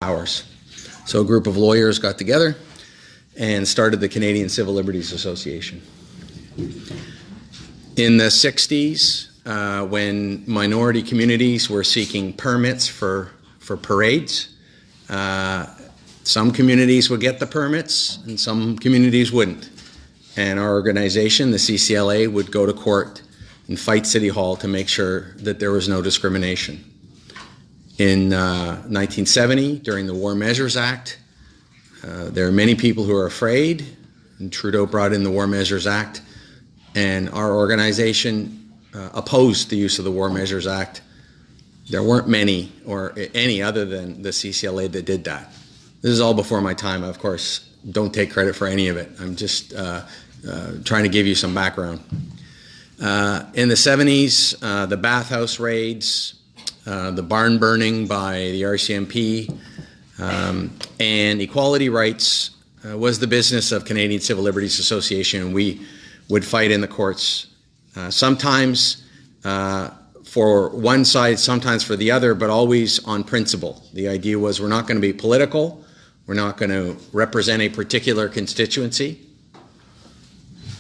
hours. So a group of lawyers got together and started the Canadian Civil Liberties Association. In the 60s, when minority communities were seeking permits for parades, some communities would get the permits and some communities wouldn't. And our organization, the CCLA, would go to court and fight City Hall to make sure that there was no discrimination. In 1970, during the War Measures Act, there are many people who are afraid, and Trudeau brought in the War Measures Act, and our organization opposed the use of the War Measures Act. There weren't many, or any other than the CCLA, that did that. This is all before my time. I, of course, don't take credit for any of it. I'm just trying to give you some background. In the 70s, the bathhouse raids, the barn burning by the RCMP, and equality rights was the business of Canadian Civil Liberties Association, and we would fight in the courts, sometimes for one side, sometimes for the other, but always on principle. The idea was we're not going to be political, we're not going to represent a particular constituency,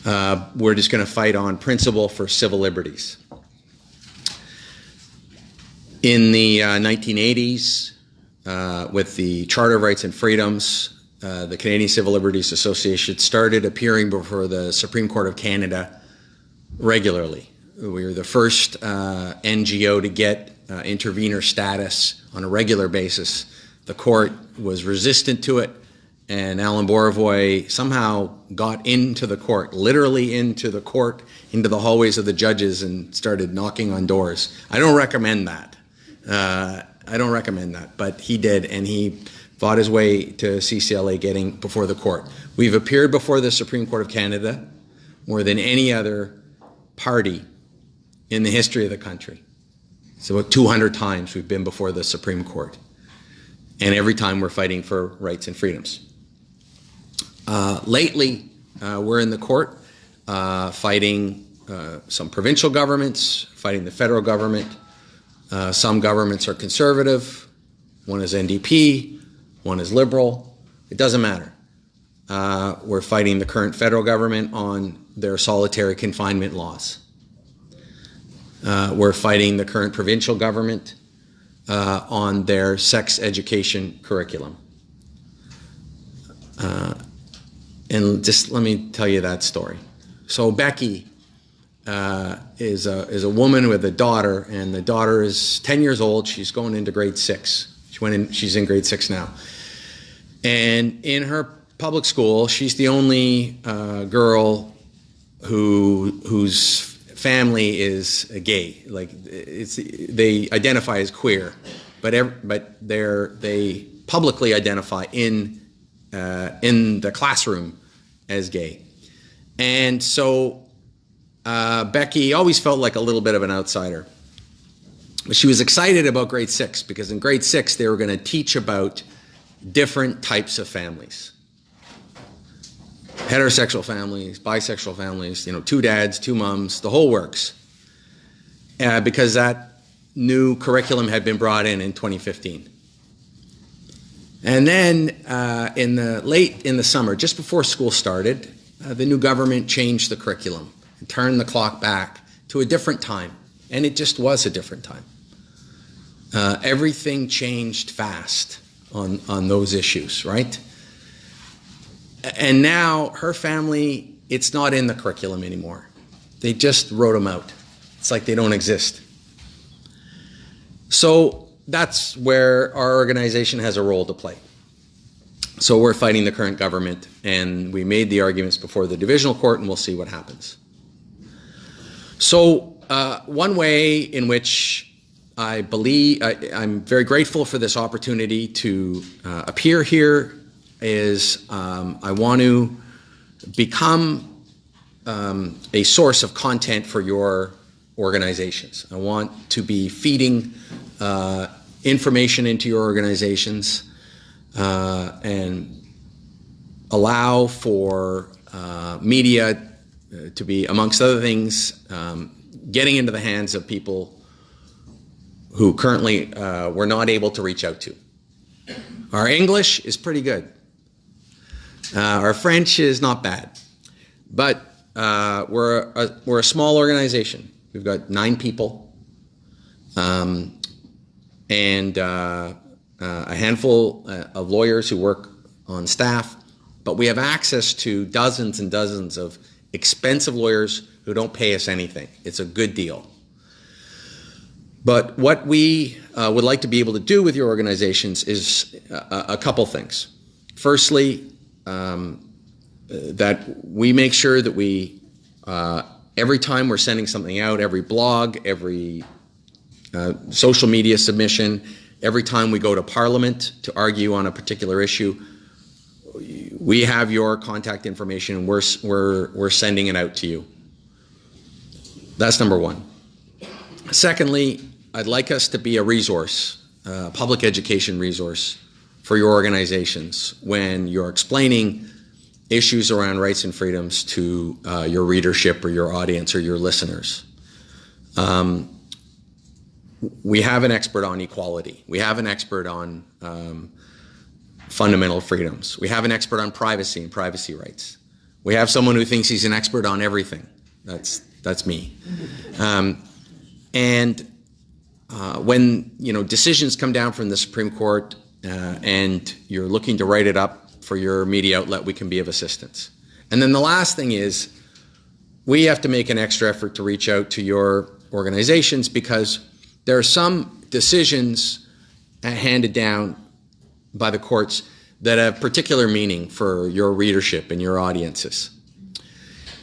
we're just going to fight on principle for civil liberties. In the 1980s, with the Charter of Rights and Freedoms, the Canadian Civil Liberties Association started appearing before the Supreme Court of Canada regularly. We were the first NGO to get intervener status on a regular basis. The court was resistant to it, and Alan Borovoy somehow got into the court, literally into the court, into the hallways of the judges, and started knocking on doors. I don't recommend that. I don't recommend that, but he did, and he fought his way to CCLA getting before the court. We've appeared before the Supreme Court of Canada more than any other party in the history of the country. So about 200 times we've been before the Supreme Court, and every time we're fighting for rights and freedoms. Lately, we're in the court fighting some provincial governments, fighting the federal government. Some governments are conservative, one is NDP, one is Liberal. It doesn't matter. We're fighting the current federal government on their solitary confinement laws. We're fighting the current provincial government on their sex education curriculum. And just let me tell you that story. So Becky is a woman with a daughter, and the daughter is 10 years old. She's going into grade 6. She's in grade 6 now. And in her public school, she's the only girl whose family is gay. Like they identify as queer, but they publicly identify in the classroom as gay. And so Becky always felt like a little bit of an outsider. But she was excited about grade 6 because in grade 6 they were going to teach about different types of families. Heterosexual families, bisexual families, 2 dads, 2 moms, the whole works. Because that new curriculum had been brought in 2015. And then late in the summer, just before school started, the new government changed the curriculum and turned the clock back to a different time. And it just was a different time. Everything changed fast on those issues, right? And now her family, it's not in the curriculum anymore. They just wrote them out. It's like they don't exist. So that's where our organization has a role to play. So we're fighting the current government, and we made the arguments before the divisional court, and we'll see what happens. So one way in which I believe, I'm very grateful for this opportunity to appear here is I want to become a source of content for your organizations. I want to be feeding information into your organizations and allow for media to be, amongst other things, getting into the hands of people who currently we're not able to reach out to. Our English is pretty good. Our French is not bad. But we're a small organization. We've got 9 people and a handful of lawyers who work on staff. But we have access to dozens and dozens of expensive lawyers who don't pay us anything. It's a good deal. But what we would like to be able to do with your organizations is a couple things. Firstly, that we make sure that we, every time we're sending something out, every blog, every social media submission, every time we go to Parliament to argue on a particular issue, we have your contact information and we're sending it out to you. That's number one. Secondly, I'd like us to be a resource, a public education resource for your organizations when you're explaining issues around rights and freedoms to your readership or your audience or your listeners. We have an expert on equality. We have an expert on fundamental freedoms. We have an expert on privacy and privacy rights. We have someone who thinks he's an expert on everything. That's me. When decisions come down from the Supreme Court and you're looking to write it up for your media outlet, we can be of assistance. And then the last thing is we have to make an extra effort to reach out to your organizations because there are some decisions handed down by the courts that have particular meaning for your readership and your audiences.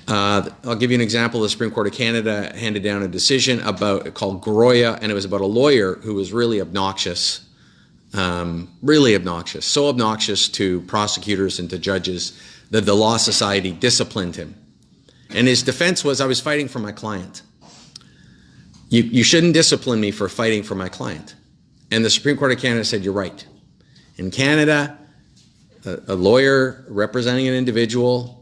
I'll give you an example. The Supreme Court of Canada handed down a decision called Goroya, and it was about a lawyer who was really obnoxious, so obnoxious to prosecutors and to judges that the Law Society disciplined him. And his defense was, I was fighting for my client. You shouldn't discipline me for fighting for my client. And the Supreme Court of Canada said, you're right. In Canada, a lawyer representing an individual,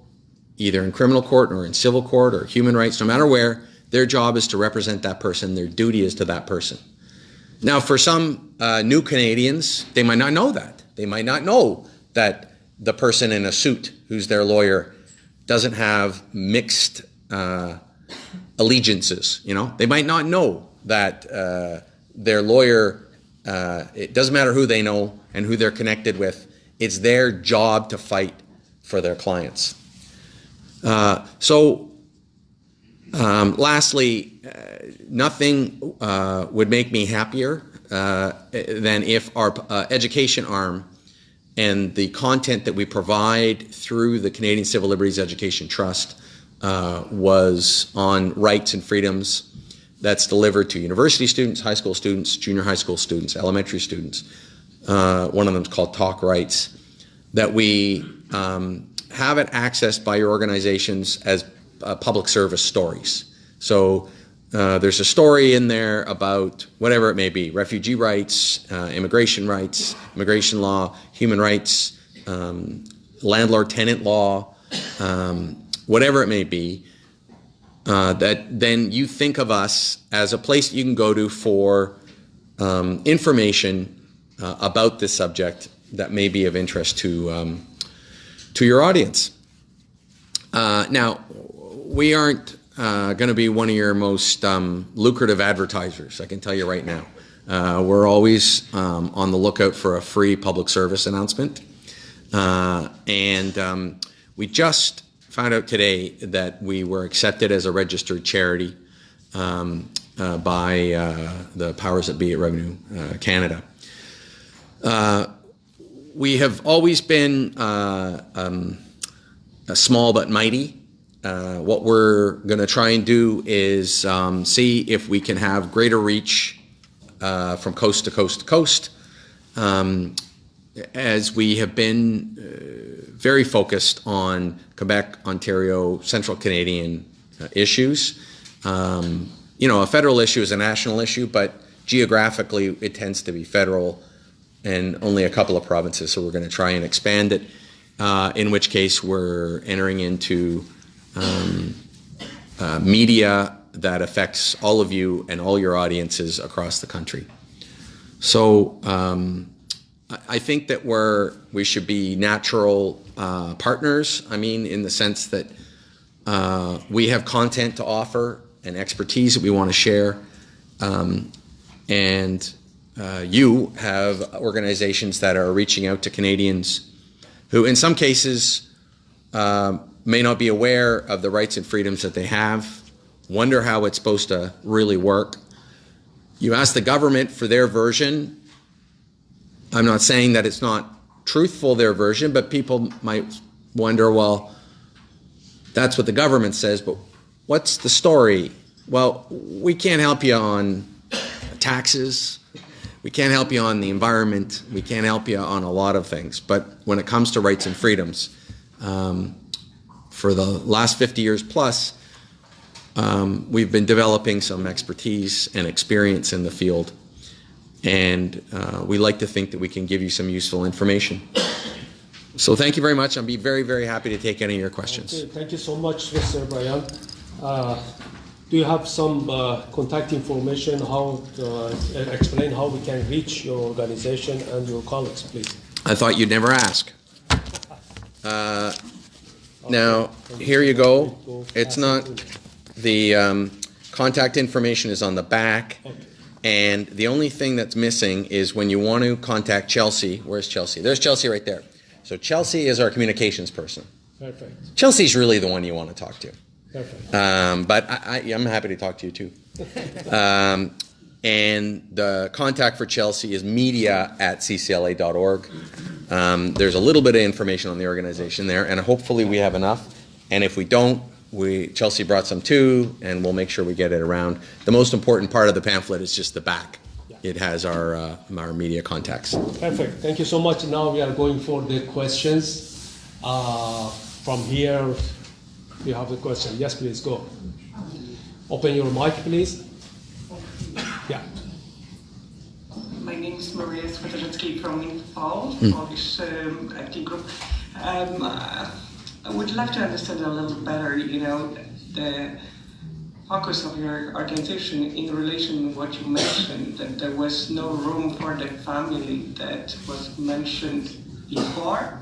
either in criminal court or in civil court or human rights, no matter where, their job is to represent that person. Their duty is to that person. Now, for some new Canadians, they might not know that. They might not know that the person in a suit who's their lawyer doesn't have mixed allegiances. They might not know that their lawyer, it doesn't matter who they know and who they're connected with. It's their job to fight for their clients. Lastly, nothing would make me happier than if our education arm and the content that we provide through the Canadian Civil Liberties Education Trust was on rights and freedoms that's delivered to university students, high school students, junior high school students, elementary students. One of them is called Talk Rights, that we have it accessed by your organizations as public service stories. So there's a story in there about whatever it may be, refugee rights, immigration law, human rights, landlord-tenant law, whatever it may be, that then you think of us as a place you can go to for information about this subject that may be of interest to your audience. Now, we aren't going to be one of your most lucrative advertisers, I can tell you right now. We're always on the lookout for a free public service announcement. We just found out today that we were accepted as a registered charity by the powers that be at Revenue Canada. We have always been small but mighty. What we're going to try and do is see if we can have greater reach from coast to coast to coast, as we have been very focused on Quebec, Ontario, Central Canadian issues. A federal issue is a national issue, but geographically it tends to be federal and only a couple of provinces, so we're going to try and expand it, in which case we're entering into media that affects all of you and all your audiences across the country. So I think that we should be natural partners. I mean, in the sense that we have content to offer and expertise that we want to share, and you have organizations that are reaching out to Canadians who, in some cases, may not be aware of the rights and freedoms that they have, wonder how it's supposed to really work. You ask the government for their version. I'm not saying that it's not truthful, their version, but people might wonder, well, that's what the government says, but what's the story? Well, we can't help you on taxes. We can't help you on the environment. We can't help you on a lot of things. But when it comes to rights and freedoms, for the last 50 years plus, we've been developing some expertise and experience in the field. And we like to think that we can give you some useful information. So thank you very much. I'll be very, very happy to take any of your questions. Okay, thank you so much, Mr. Bryant. Do you have some contact information, how to explain how we can reach your organization and your colleagues, please? I thought you'd never ask. Now, here you go. It's not, the contact information is on the back. Okay. And the only thing that's missing is when you want to contact Chelsea. Where's Chelsea? There's Chelsea right there. So Chelsea is our communications person. Perfect. Chelsea's really the one you want to talk to. Perfect. But I'm happy to talk to you too. And the contact for Chelsea is media@ccla.org. There's a little bit of information on the organization there, and hopefully we have enough. And if we don't, Chelsea brought some too, and we'll make sure we get it around. The most important part of the pamphlet is just the back. Yeah. It has our media contacts. Perfect. Thank you so much. Now we are going for the questions. From here, you have the question. Yes, please, go. Open your mic, please. Yeah. My name is Maria Swiatkowski from Interpol, Polish acting group. I would like to understand a little better, the focus of your organization in relation to what you mentioned, that there was no room for the family that was mentioned before.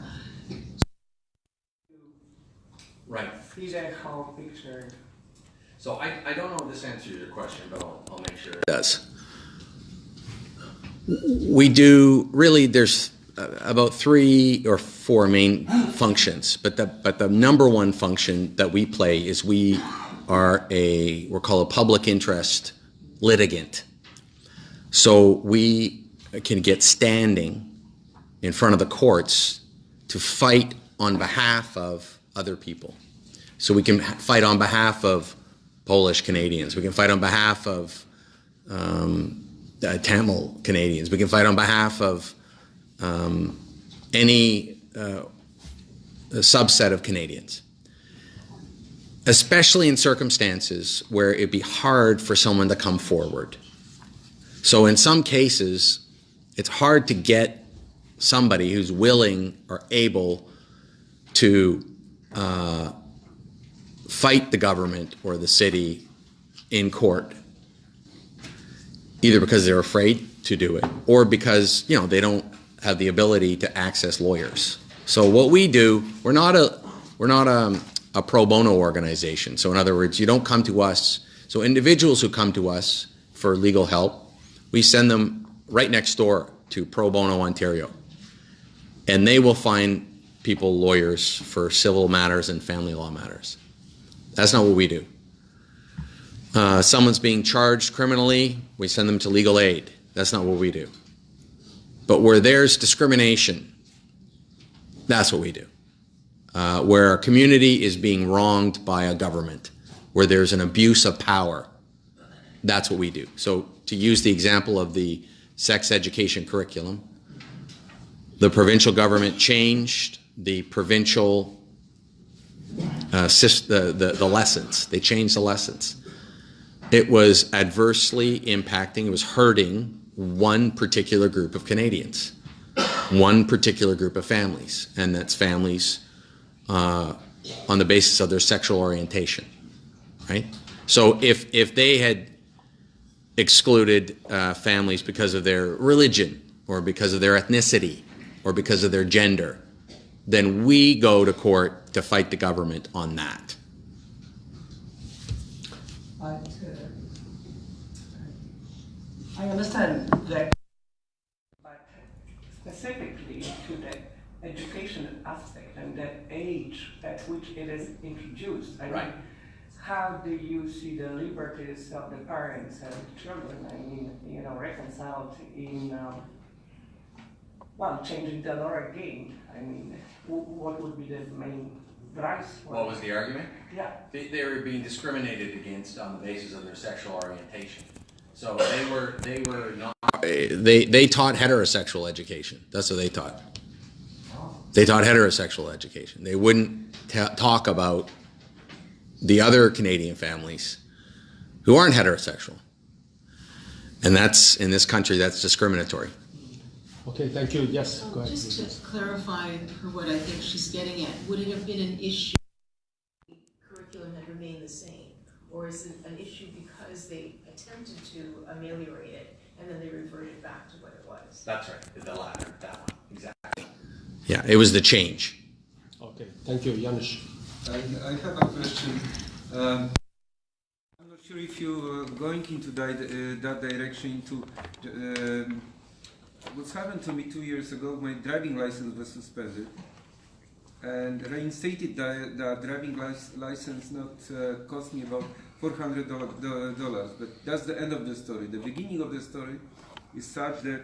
Right. See the whole picture. So I don't know if this answers your question, but I'll make sure it does. We do, really, there's about 3 or 4 main functions, but the number one function that we play is we're called a public interest litigant. So we can get standing in front of the courts to fight on behalf of other people. So we can fight on behalf of Polish Canadians. We can fight on behalf of Tamil Canadians. We can fight on behalf of any subset of Canadians, especially in circumstances where it'd be hard for someone to come forward. So in some cases, it's hard to get somebody who's willing or able to fight the government or the city in court, either because they're afraid to do it or because they don't have the ability to access lawyers. So what we do, we're not a pro bono organization. So in other words, you don't come to us. So individuals who come to us for legal help, we send them right next door to Pro Bono Ontario, and they will find people lawyers for civil matters and family law matters. That's not what we do. Someone's being charged criminally, we send them to legal aid. That's not what we do. But where there's discrimination, that's what we do. Where a community is being wronged by a government, where there's an abuse of power, that's what we do. So to use the example of the sex education curriculum, the provincial government changed the provincial the lessons. They changed the lessons. It was adversely impacting, it was hurting one particular group of Canadians, one particular group of families, and that's families on the basis of their sexual orientation, right? So if they had excluded families because of their religion or because of their ethnicity or because of their gender, then we go to court to fight the government on that. I understand that, but specifically to the education aspect and the age at which it is introduced. I mean, how do you see the liberties of the parents and children, I mean, you know, reconciled in, well, changing the law again? I mean, what would be the main drives for What was the argument? Yeah. They were being discriminated against on the basis of their sexual orientation. So they were not. They taught heterosexual education. That's what they taught. They taught heterosexual education. They wouldn't talk about the other Canadian families who aren't heterosexual. And that's, in this country, that's discriminatory. Okay, thank you. Yes, go ahead. Just to clarify for what I think she's getting at, would it have been an issue if the curriculum had remained the same? Or is it an issue because they attempted to ameliorate it and then they reverted back to what it was? That's right, the latter, that one, exactly. Yeah, it was the change. Okay, thank you, Janusz. I have a question. I'm not sure if you're going into that direction. What's happened to me 2 years ago, my driving license was suspended and reinstated. The driving license not cost me about $400, but that's the end of the story. The beginning of the story is such that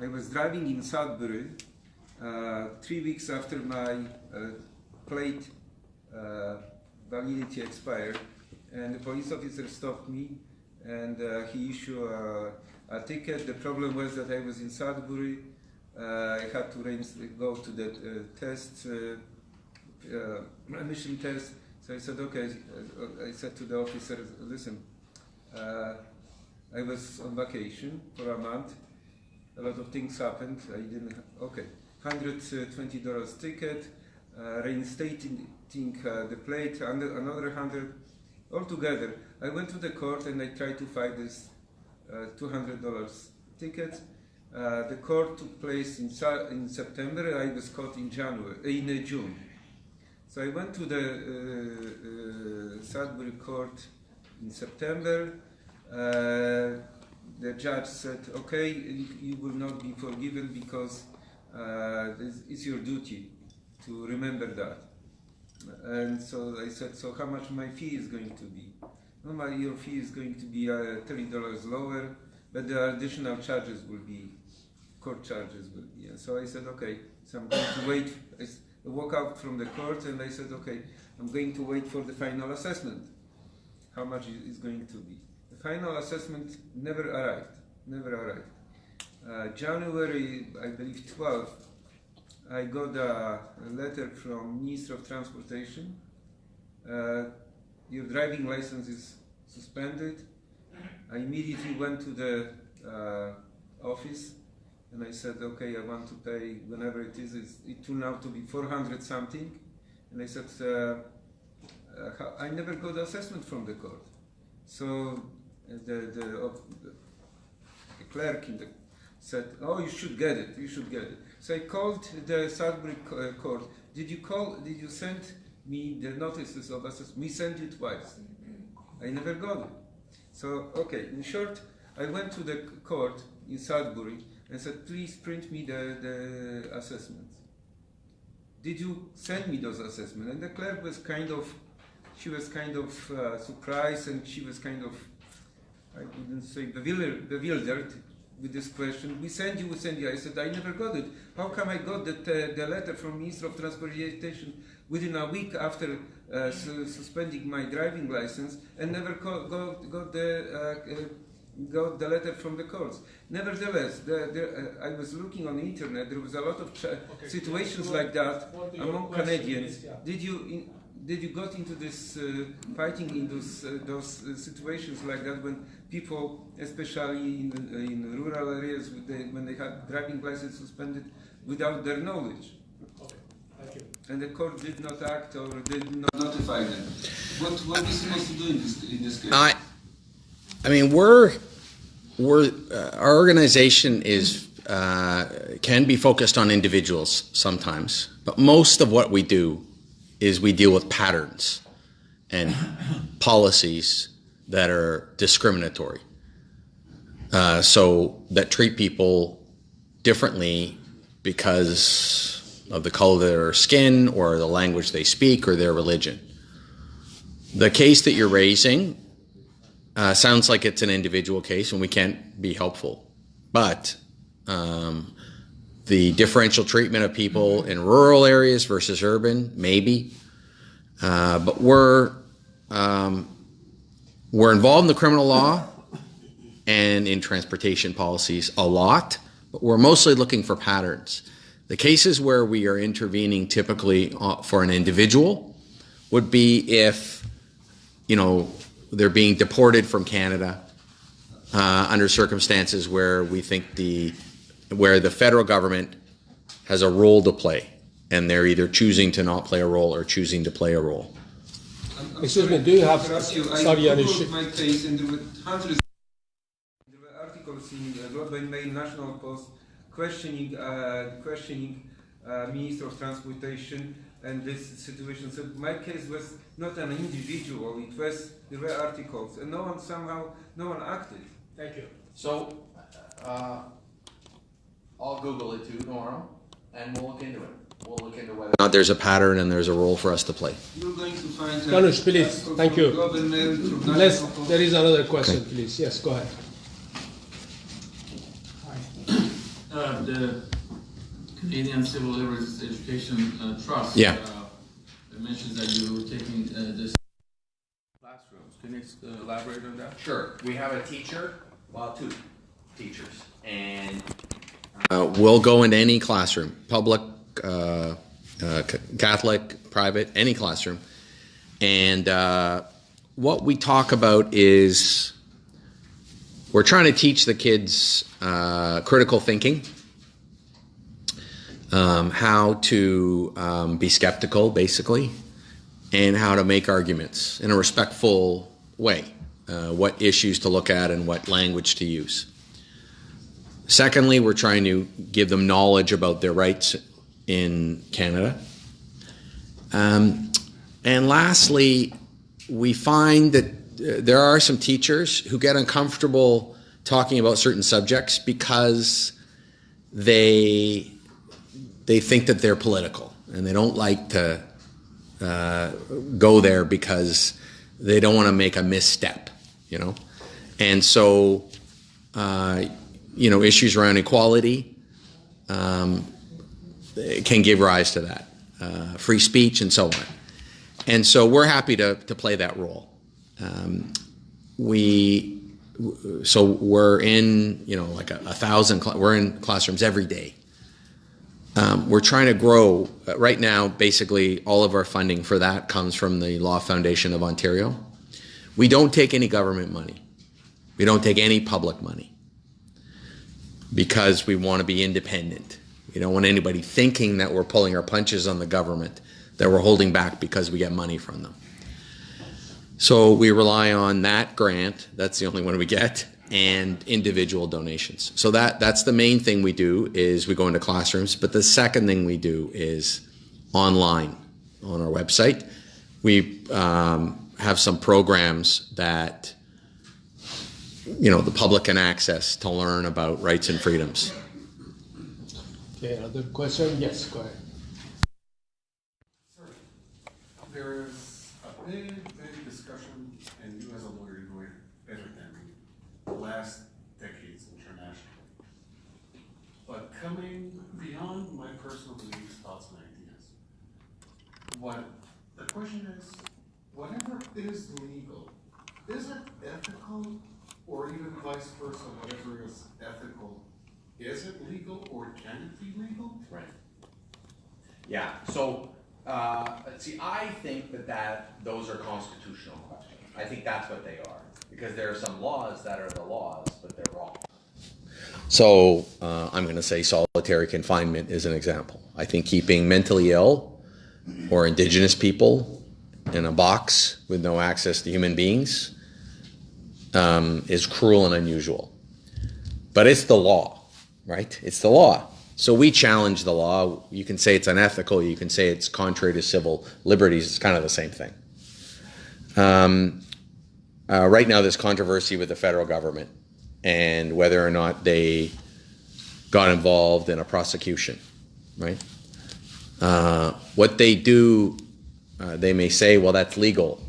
I was driving in Sudbury 3 weeks after my plate validity expired, and the police officer stopped me and he issued a ticket. The problem was that I was in Sudbury. I had to go to the test, emission test. So I said, okay, I said to the officer, listen, I was on vacation for a month. A lot of things happened. I didn't, okay, $120 ticket, reinstating the plate, another 100. Altogether, I went to the court and I tried to fight this $200 ticket. The court took place in September. I was caught in June. So I went to the Sudbury court in September. The judge said, okay, you will not be forgiven because it's your duty to remember that. And so I said, so how much my fee is going to be? Well, your fee is going to be $30 lower, but the additional charges will be, court charges will be. And so I said, okay, so I'm going to wait. I walk out from the court and I said, okay, I'm going to wait for the final assessment. How much is going to be? The final assessment never arrived. January, I believe 12th, I got a letter from Minister of Transportation. Your driving license is suspended. I immediately went to the office and I said, okay, I want to pay whenever it is. It turned out to be 400 something. And I said, I never got the assessment from the court. So the clerk said, oh, you should get it, So I called the Sudbury court. Did you send me the notices of assessment? We sent it twice. I never got it. So, okay, in short, I went to the court in Sudbury and said, please print me the assessments. Did you send me those assessments? And the clerk was she was kind of surprised, and she was kind of, I wouldn't say bewildered with this question. We send you. I said, I never got it. How come I got the letter from Minister of Transportation within a week after suspending my driving license and never got the letter from the courts? Nevertheless, I was looking on the internet. There was a lot of situations like that among Canadians. Did you got into this fighting in those situations like that when people, especially in rural areas, when they had driving license suspended without their knowledge? Okay, thank you. And the court did not act or did not notify them. What are we supposed to do in this case? I mean, we're our organization is can be focused on individuals sometimes, but most of what we do is we deal with patterns and policies that are discriminatory, so that treat people differently because of the color of their skin or the language they speak or their religion. The case that you're raising sounds like it's an individual case and we can't be helpful, but the differential treatment of people in rural areas versus urban, maybe. But we're involved in the criminal law and in transportation policies a lot, but we're mostly looking for patterns. The cases where we are intervening typically for an individual would be if, they're being deported from Canada under circumstances where we think where the federal government has a role to play, and they're either choosing to not play a role or choosing to play a role. Excuse me, do you have, I sorry, Googled my case, and there were hundreds of articles in Globe and Mail, National Post, questioning Minister of Transportation and this situation. So my case was not an individual, there were articles, and no one acted. Thank you. So I'll Google it too tomorrow, and we'll look into it. We'll look into whether or not there's a pattern and there's a role for us to play. You're going to find Janusz, please. Thank you. Globe and Mail, through National Post. There is another question, please. Yes, go ahead. The Canadian Civil Liberties Education Trust Yeah. mentions that you're taking this classrooms. Can you elaborate on that? Sure. We have a teacher, two teachers, and we'll go into any classroom, public, Catholic, private, any classroom. And what we talk about is we're trying to teach the kids critical thinking, how to be skeptical, basically, and how to make arguments in a respectful way, what issues to look at and what language to use. Secondly, we're trying to give them knowledge about their rights in Canada. And lastly, we find that there are some teachers who get uncomfortable talking about certain subjects because they think that they're political, and they don't like to go there because they don't want to make a misstep, And so, issues around equality can give rise to that, free speech and so on. And so we're happy to play that role. So we're in, like 1,000, we're in classrooms every day. We're trying to grow. Right now, basically, all of our funding for that comes from the Law Foundation of Ontario. We don't take any government money. We don't take any public money because we want to be independent. We don't want anybody thinking that we're pulling our punches on the government, that we're holding back because we get money from them. So we rely on that grant, that's the only one we get, and individual donations. So that's the main thing we do, is we go into classrooms. But the second thing we do is online on our website. We have some programs that the public can access to learn about rights and freedoms. Okay, another question? Yes, go ahead. There is a big discussion, and you as a lawyer know it better than me, the last decades internationally. But coming beyond my personal beliefs, thoughts, and ideas, the question is, whatever is legal, is it ethical, or even vice versa, whatever is ethical, is it legal or can it be legal? Right. Yeah. So, I think that those are constitutional questions. I think that's what they are, because there are some laws that are the laws, but they're wrong. So, I'm going to say solitary confinement is an example. I think keeping mentally ill or Indigenous people in a box with no access to human beings is cruel and unusual. But it's the law, right? It's the law. So we challenge the law. You can say it's unethical. You can say it's contrary to civil liberties. It's kind of the same thing. Right now, there's controversy with the federal government and whether or not they got involved in a prosecution, right? What they do, they may say, well, that's legal.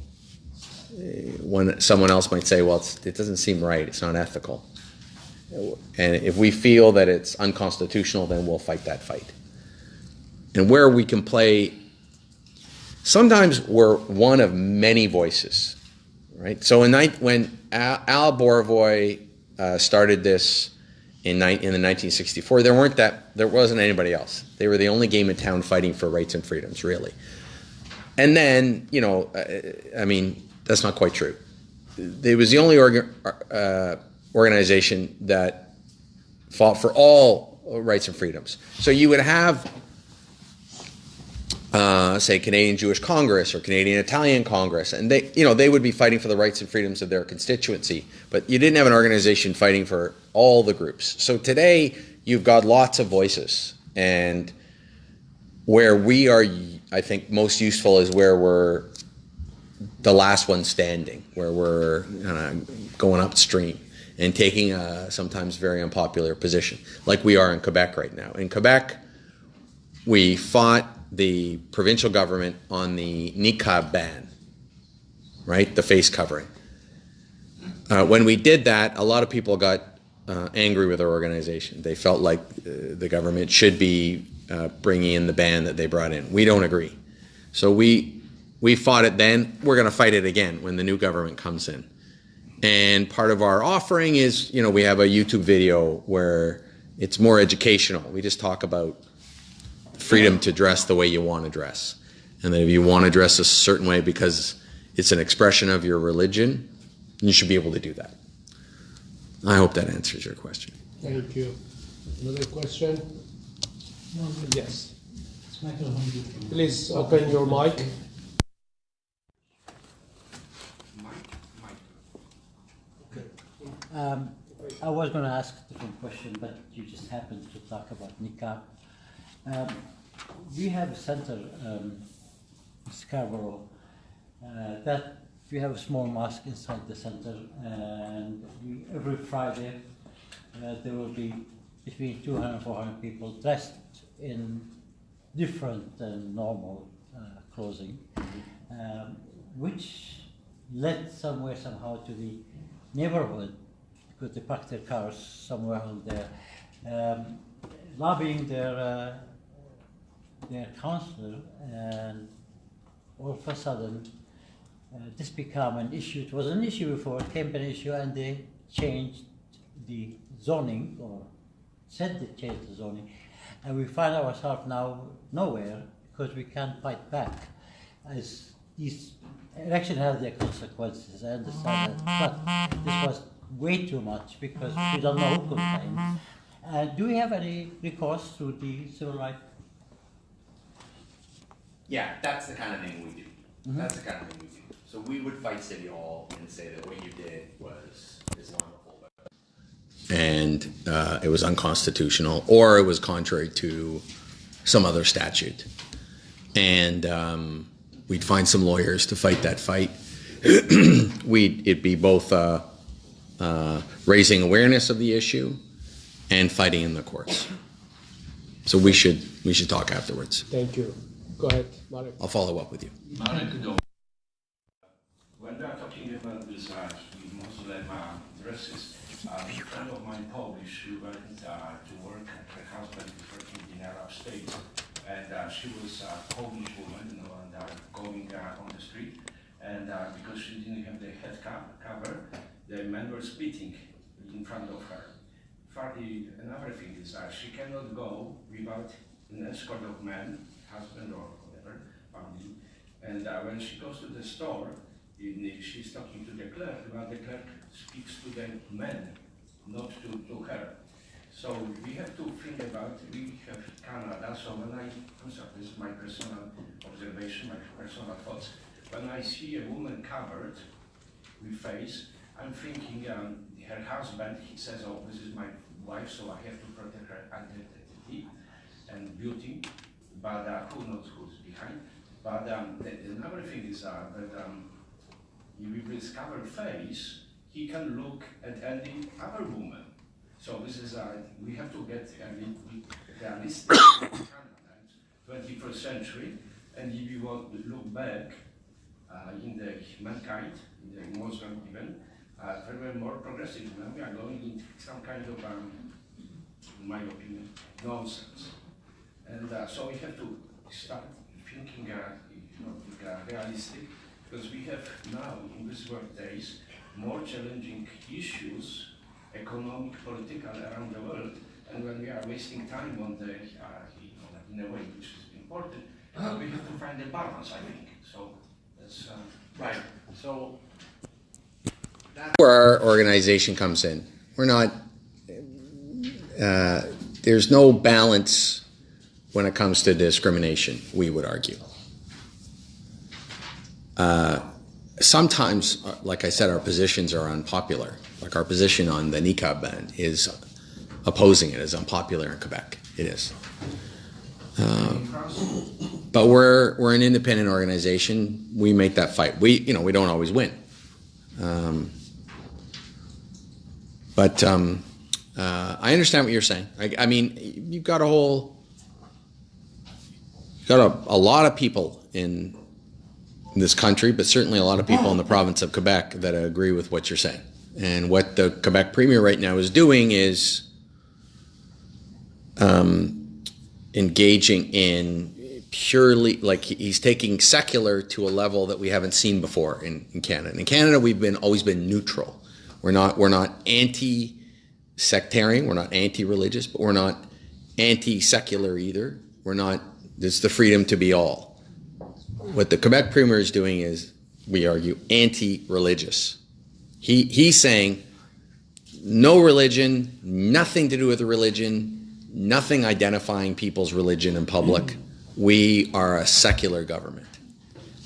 When someone else might say, well, it doesn't seem right. It's not ethical. And if we feel that it's unconstitutional, then we'll fight that fight. And where we can play, sometimes we're one of many voices, right? So when Al Borovoy started this in the 1964, there wasn't anybody else. They were the only game in town fighting for rights and freedoms, really. And then, I mean, that's not quite true. It was the only organization that fought for all rights and freedoms. So you would have, say, Canadian Jewish Congress or Canadian Italian Congress, and they would be fighting for the rights and freedoms of their constituency. But you didn't have an organization fighting for all the groups. So today you've got lots of voices, and where we are, I think, most useful is where we're the last one standing, where we're going upstream and taking a sometimes very unpopular position, like we are in Quebec right now. In Quebec, we fought the provincial government on the niqab ban, right, the face covering. When we did that, a lot of people got angry with our organization. They felt like the government should be bringing in the ban that they brought in. We don't agree. So we fought it then. We're going to fight it again when the new government comes in. And part of our offering is, we have a YouTube video where it's more educational. We just talk about freedom to dress the way you want to dress. And that if you want to dress a certain way because it's an expression of your religion, you should be able to do that. I hope that answers your question. Thank you. Another question? Yes. Please open your mic. I was going to ask a different question, but you just happened to talk about niqab. We have a center, Scarborough, that we have a small mosque inside the center, and every Friday there will be between 200 and 400 people dressed in different than normal clothing, which led somehow to the neighborhood, because they park their cars somewhere on there, lobbying their councillor, and all of a sudden this became an issue. It was an issue before, it became an issue, and they changed the zoning, or said they changed the zoning, and we find ourselves now nowhere because we can't fight back. As these elections have their consequences, I understand that, but this was way too much because we don't know who complained. Do we have any recourse through the civil rights? Yeah, that's the kind of thing we do. That's the kind of thing we do. So we would fight City Hall and say that what you did was Islamophobic. And it was unconstitutional, or it was contrary to some other statute. And we'd find some lawyers to fight that fight. It'd be both raising awareness of the issue and fighting in the courts. So we should talk afterwards. Thank you. Go ahead, Marek. I'll follow up with you. When we are talking about this Muslim dresses, a friend of mine, Polish, who went to work, her husband was working in Arab states, and she was a Polish woman, and going on the street, and because she didn't have the head cover, the men were spitting in front of her. Another thing is she cannot go without an escort of men, husband or whatever, family, and when she goes to the store, she's talking to the clerk, but the clerk speaks to the men, not to her. So we have to think about, we have Canada, so when I'm sorry, this is my personal observation, my personal thoughts. When I see a woman covered with face, I'm thinking her husband, he says, oh, this is my wife, so I have to protect her identity and beauty. But who knows who's behind? But another thing is that with his covered face, he can look at any other woman. So this is we have to get realistic. 21st century, and if you want to look back in the mankind, in the Muslim even, very more progressive. Now we are going into some kind of, in my opinion, nonsense. And so we have to start thinking realistic, because we have now in these work days more challenging issues, economic, political around the world, and when we are wasting time on the, in a way which is important, we have to find a balance, I think. So that's right. So that's Where our organization comes in. We're not, there's no balance when it comes to discrimination, we would argue. Sometimes, like I said, our positions are unpopular. Like our position on the niqab ban is opposing it, is unpopular in Quebec. It is. But we're an independent organization. We make that fight. We don't always win. But I understand what you're saying. I mean, you've got a lot of people in this country, but certainly a lot of people in the province of Quebec that agree with what you're saying. And what the Quebec Premier right now is doing is engaging in purely, like he's taking secular to a level that we haven't seen before in Canada. In Canada, we've always been neutral. We're not anti-sectarian, we're not anti-religious, but we're not anti-secular either. There's the freedom to be all. What the Quebec Premier is doing is, we argue, anti-religious. He's saying no religion, nothing to do with the religion, nothing identifying people's religion in public. We are a secular government.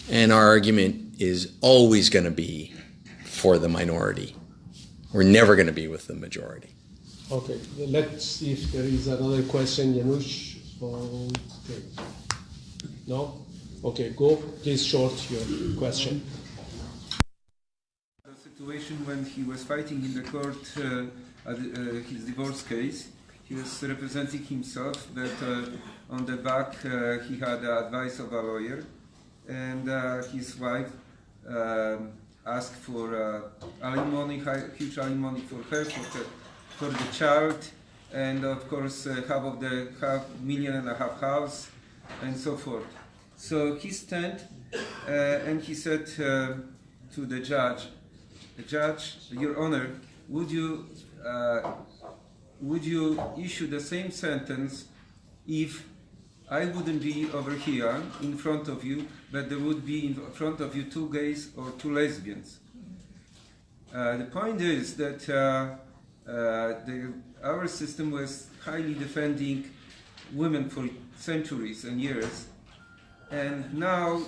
And our argument is always going to be for the minority. We're never going to be with the majority. Okay, let's see if there is another question. Janusz? Okay. No? Okay, go. Please short your question. The situation when he was fighting in the court his divorce case, he was representing himself that on the back he had the advice of a lawyer, and his wife asked for alimony, huge alimony for her, for the child, and of course half million and a half house, and so forth. So he stand and he said to the judge, Your Honor, would you issue the same sentence if I wouldn't be over here in front of you, but there would be in front of you two gays or two lesbians? The point is that our system was highly defending women for centuries and years, and now,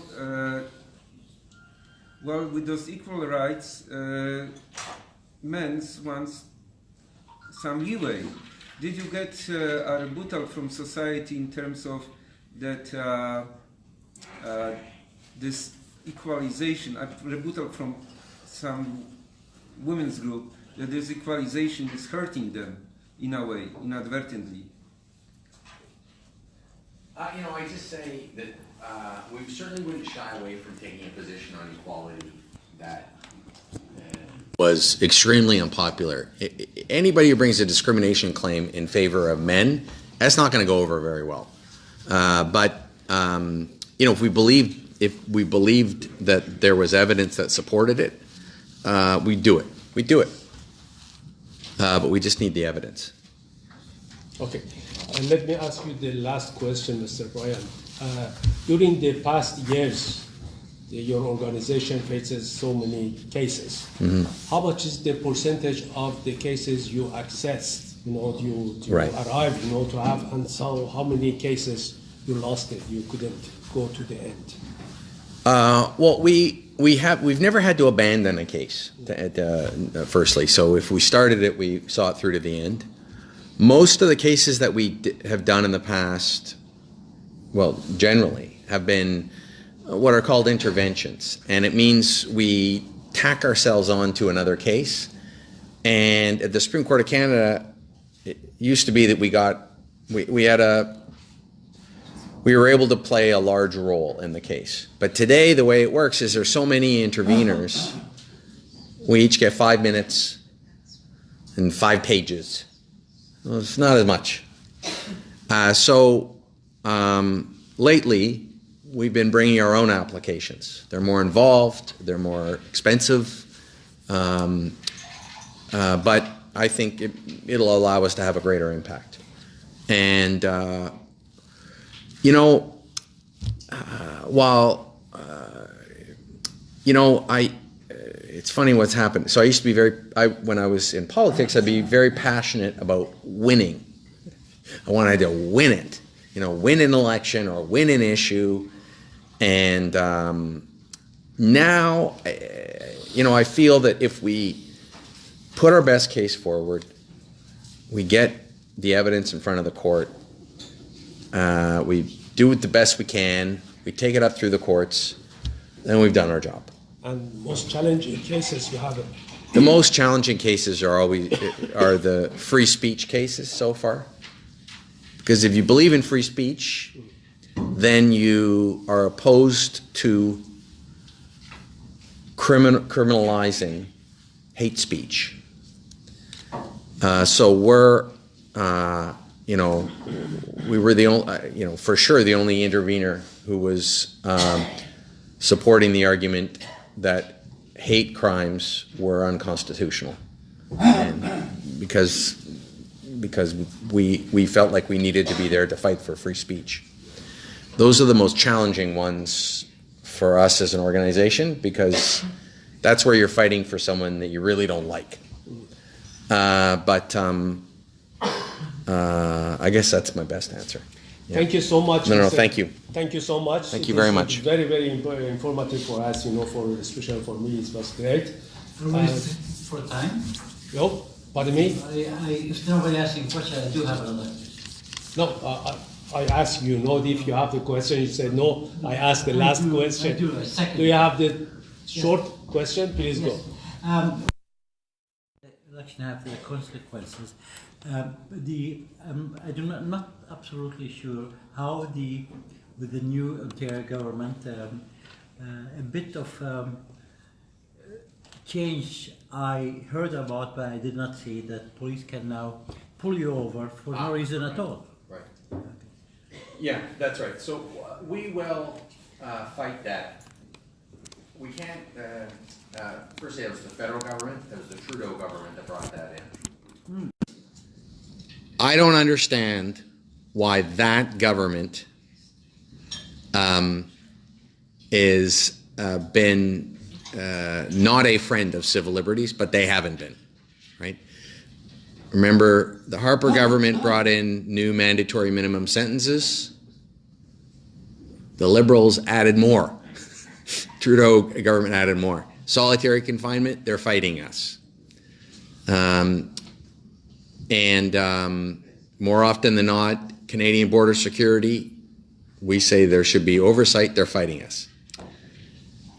well, with those equal rights, men wants some leeway. Did you get a rebuttal from society in terms of that this equalization, a rebuttal from some women's group, that this equalization is hurting them in a way, inadvertently? I just say that we certainly wouldn't shy away from taking a position on equality that was extremely unpopular. Anybody who brings a discrimination claim in favor of men, that's not going to go over very well. But if we believed that there was evidence that supported it, we'd do it. We'd do it. But we just need the evidence. Okay, and let me ask you the last question, Mr. Bryant. During the past years, your organization faces so many cases. Mm-hmm. How much is the percentage of the cases you accessed, to right. arrive, to have, and so how many cases you lost it, you couldn't go to the end? Well, we've never had to abandon a case, firstly. So if we started it, we saw it through to the end. Most of the cases that we have done in the past, well, generally, have been what are called interventions. And it means we tack ourselves on to another case. And at the Supreme Court of Canada, it used to be that we were able to play a large role in the case. But today, the way it works is there's so many interveners, we each get 5 minutes and 5 pages. Well, it's not as much. Lately, we've been bringing our own applications. They're more involved, they're more expensive, but I think it'll allow us to have a greater impact. And, it's funny what's happened. So I used to be when I was in politics, I'd be very passionate about winning. I wanted to win it, win an election or win an issue. And now, I feel that if we put our best case forward, we get the evidence in front of the court, we do it the best we can, we take it up through the courts, then we've done our job. And most challenging cases you have? The most challenging cases are the free speech cases so far. Because if you believe in free speech, then you are opposed to criminalizing hate speech. So we were the only, for sure the only intervener who was supporting the argument that hate crimes were unconstitutional, and because we felt like we needed to be there to fight for free speech. Those are the most challenging ones for us as an organization, because that's where you're fighting for someone that you really don't like. I guess that's my best answer. Yeah. Thank you so much. No, thank you. Thank you so much. Thank you very much. Very, very informative for us, especially for me, it was great. For time? No, pardon me? If nobody asking questions, I do have another question. No, I asked you, if you have the question, you said no. I asked the last question. I do, a second. Do you have the short question? Please go. Election have the consequences. I'm not absolutely sure how with the new Ontario government, a bit of change I heard about, but I did not see that police can now pull you over for no reason at all. Right. Yeah, that's right. So we will fight that. We can't, first it was the federal government, it was the Trudeau government that brought that in. I don't understand why that government is been not a friend of civil liberties, but they haven't been, right? Remember, the Harper government brought in new mandatory minimum sentences. The Liberals added more. Trudeau government added more. Solitary confinement, they're fighting us. More often than not, Canadian border security, we say there should be oversight, they're fighting us.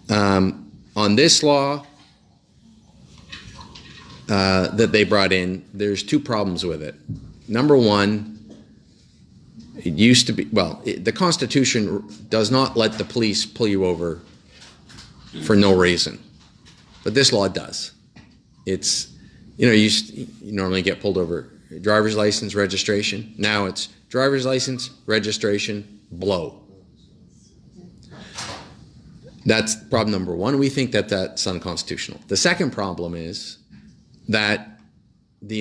On this law that they brought in, there's 2 problems with it. Number one, it used to be, the Constitution does not let the police pull you over for no reason, but this law does. It's, you normally get pulled over, driver's license, registration. Now it's driver's license, registration, blow. That's problem number one. We think that that's unconstitutional. The second problem is that the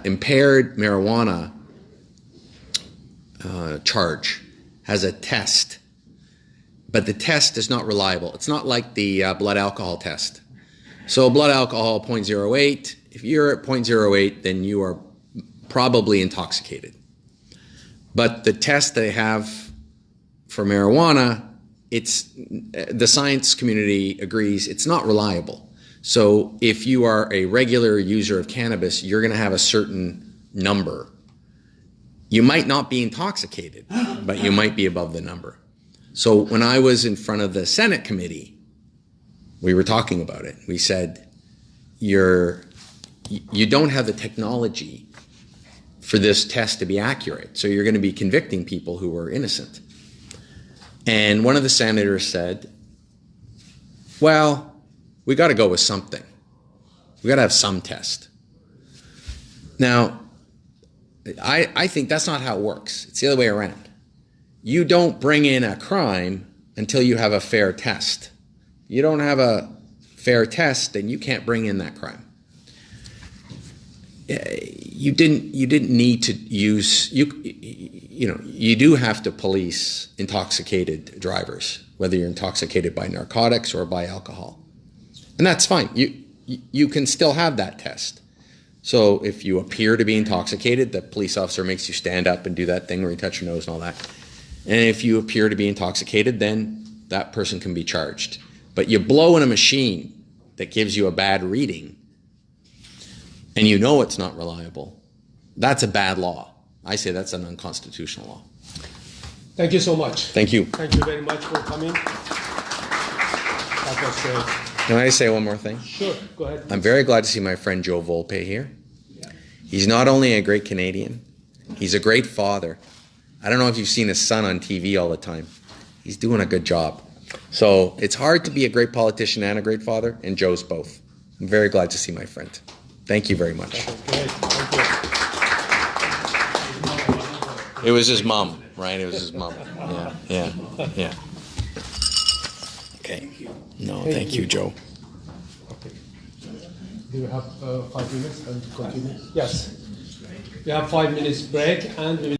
impaired marijuana charge has a test, but the test is not reliable. It's not like the blood alcohol test. So blood alcohol 0.08, if you're at 0.08, then you are probably intoxicated. But the test they have for marijuana, the science community agrees it's not reliable. So if you are a regular user of cannabis, you're going to have a certain number, you might not be intoxicated, but you might be above the number. So when I was in front of the Senate committee, we were talking about it. We said, you don't have the technology for this test to be accurate, so you're going to be convicting people who are innocent. And one of the senators said, well, we got to go with something. We got to have some test. Now, I think that's not how it works. It's the other way around. You don't bring in a crime until you have a fair test. You don't have a fair test, then you can't bring in that crime. You didn't need to use, you do have to police intoxicated drivers, whether you're intoxicated by narcotics or by alcohol. And that's fine. You can still have that test. So if you appear to be intoxicated, the police officer makes you stand up and do that thing where you touch your nose and all that. And if you appear to be intoxicated, then that person can be charged. But you blow in a machine that gives you a bad reading, and you know it's not reliable, that's a bad law. I say that's an unconstitutional law. Thank you so much. Thank you. Thank you very much for coming. That was great. Can I say one more thing? Sure, go ahead. I'm very glad to see my friend Joe Volpe here. He's not only a great Canadian, he's a great father. I don't know if you've seen his son on TV all the time. He's doing a good job. So it's hard to be a great politician and a great father, and Joe's both. I'm very glad to see my friend. Thank you very much. Great, thank you. It was his mom, right? It was his mom. Yeah. Okay. No, thank you, Joe. Okay. Do you have 5 minutes and continue? Yes. We have 5 minutes break and we will